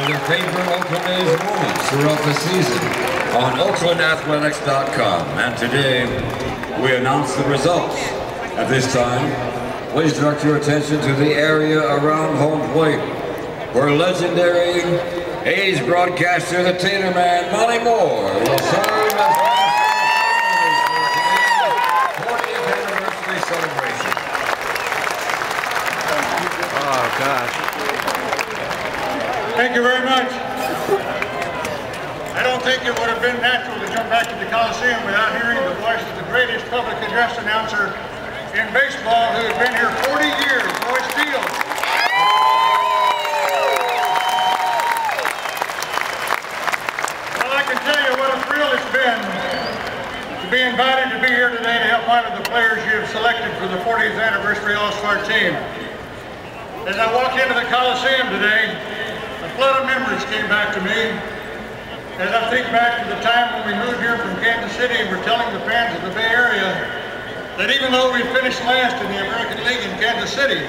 and your favorite Oakland A's moments throughout the season on OaklandAthletics.com. And today, we announce the results. At this time, please direct your attention to the area around home plate, where legendary A's broadcaster, the Tater Man, Monty Moore, will serve as the 40th anniversary celebration. Oh, gosh. Thank you very much. I don't think it would have been natural to come back to the Coliseum without hearing the voice of the greatest public address announcer in baseball who has been here 40 years, Roy Steele. Well, I can tell you what a thrill it's been to be invited to be here today to help honor the players you have selected for the 40th anniversary All-Star team. As I walk into the Coliseum today, a flood of memories came back to me. As I think back to the time when we moved here from Kansas City and we're telling the fans of the Bay Area that even though we finished last in the American League in Kansas City,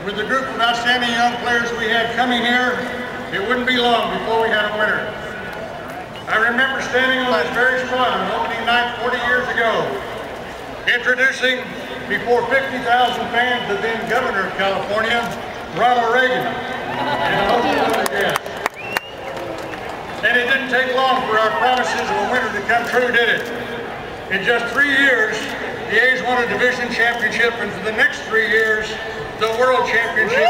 with the group of outstanding young players we had coming here, it wouldn't be long before we had a winner. I remember standing on this very spot on opening night 40 years ago, introducing before 50,000 fans the then Governor of California, Ronald Reagan, and a host of other guests. And it didn't take long for our promises of a winner to come true, did it? In just 3 years, the A's won a division championship, and for the next 3 years, the World Championship.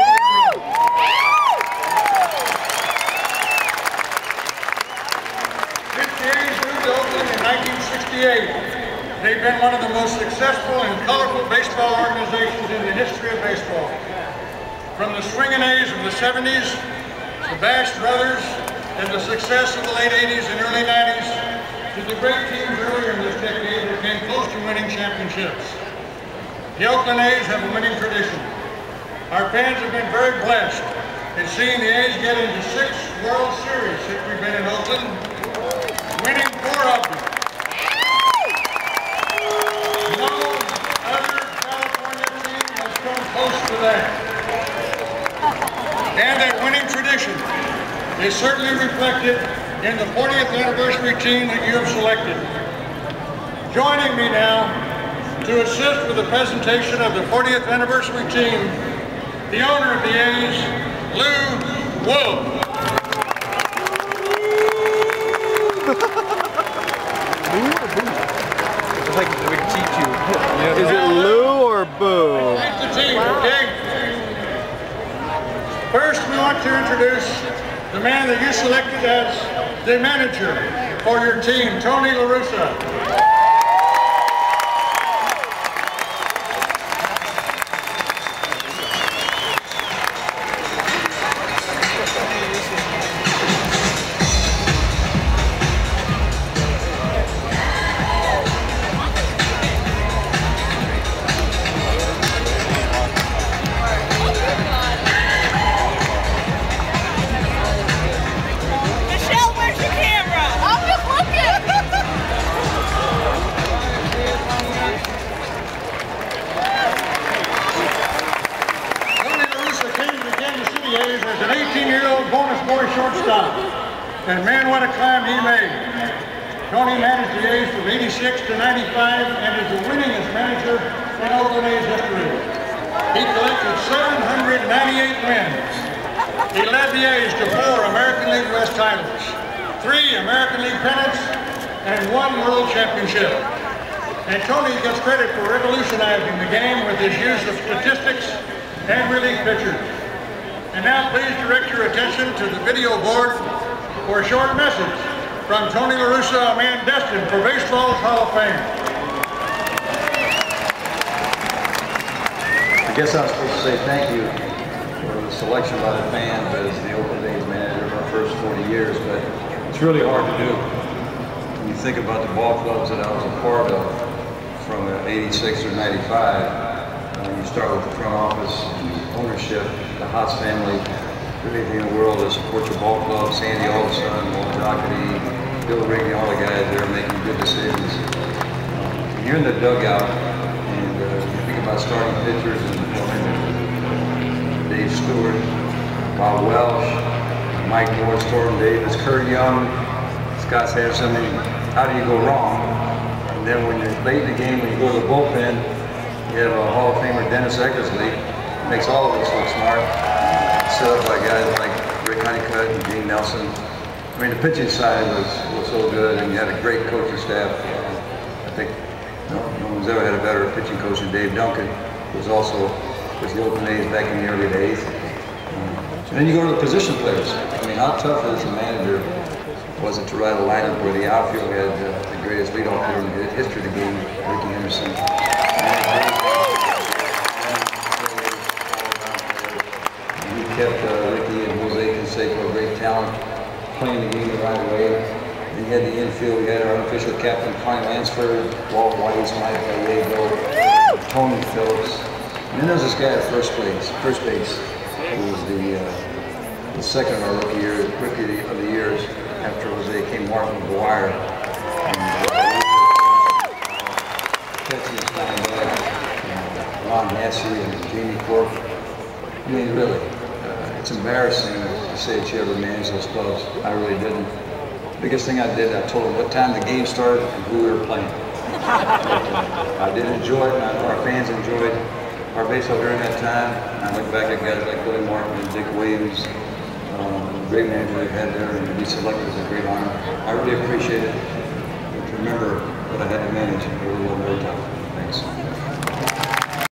Since the A's moved to Oakland in 1968, they've been one of the most successful and colorful baseball organizations in the history of baseball. From the swinging A's of the 70s, the Bash Brothers, and the success of the late 80s and early 90s, to the great teams earlier in this decade that came close to winning championships. The Oakland A's have a winning tradition. Our fans have been very blessed in seeing the A's get into 6 World Series since we've been in Oakland, winning 4 of them. No other California team has come close to that. And that winning tradition is certainly reflected in the 40th anniversary team that you have selected. Joining me now to assist with the presentation of the 40th anniversary team, the owner of the A's, Lou Wolf. It's like we can teach you. Is it Lou or Boo? Thank the team, okay? First, we want to introduce the man that you selected as the manager for your team, Tony La Russa. As an 18-year-old bonus boy shortstop, and man, what a climb he made. Tony managed the A's from 86 to 95 and is the winningest manager in Oakland A's history. He collected 798 wins. He led the A's to 4 American League West titles, 3 American League pennants, and 1 World Championship. And Tony gets credit for revolutionizing the game with his use of statistics and relief pitchers. And now please direct your attention to the video board for a short message from Tony La Russa, a man destined for baseball's Hall of Fame. I guess I was supposed to say thank you for the selection by the fans as the Oakland A's manager of our first 40 years, but it's really hard to do. When you think about the ball clubs that I was a part of from 86 or 95, you start with the front office, ownership, the Haas family, everything in the world that supports your ball club, Sandy Alderson, Walt Jocketty, Bill Rigney, all the guys there making good decisions. You're in the dugout, and you think about starting pitchers and Dave Stewart, Bob Welsh, Mike Nordstorm, Davis, Kurt Young, Scott Sanderson. I mean, how do you go wrong? And then when you're late in the game, when you go to the bullpen, you have a Hall of Famer, Dennis Eckersley, makes all of us look smart. Set up by guys like Rick Honeycutt and Gene Nelson. I mean, the pitching side was so good, and you had a great coaching staff. I think no one's ever had a better pitching coach than Dave Duncan, who was also with the Oakland A's back in the early days. And then you go to the position players. I mean, how tough as a manager was it to write a lineup where the outfield had the greatest leadoff hitter in the history of the game, Ricky Henderson. And he kept Ricky and Jose Canseco, great talent, playing the game the right way. Then you had the infield. We had our unofficial captain, Klein Lansford, Walt Weiss, Mike Gallego, Tony Phillips. And then there's this guy at first base, who was the second of our rookie of the years after Jose came Martin McGuire. Ron Massey and Jamie Corp. I mean, really, it's embarrassing to say that you ever managed those clubs. I really didn't. Biggest thing I did, I told them what time the game started and who we were playing. I did enjoy it, and I know our fans enjoyed our baseball during that time. And I look back at guys like Billy Martin and Dick Williams, great manager we've had there, and to be selected is a great honor. I really appreciate it. To remember what I had to manage, it really wasn't very tough. Thanks.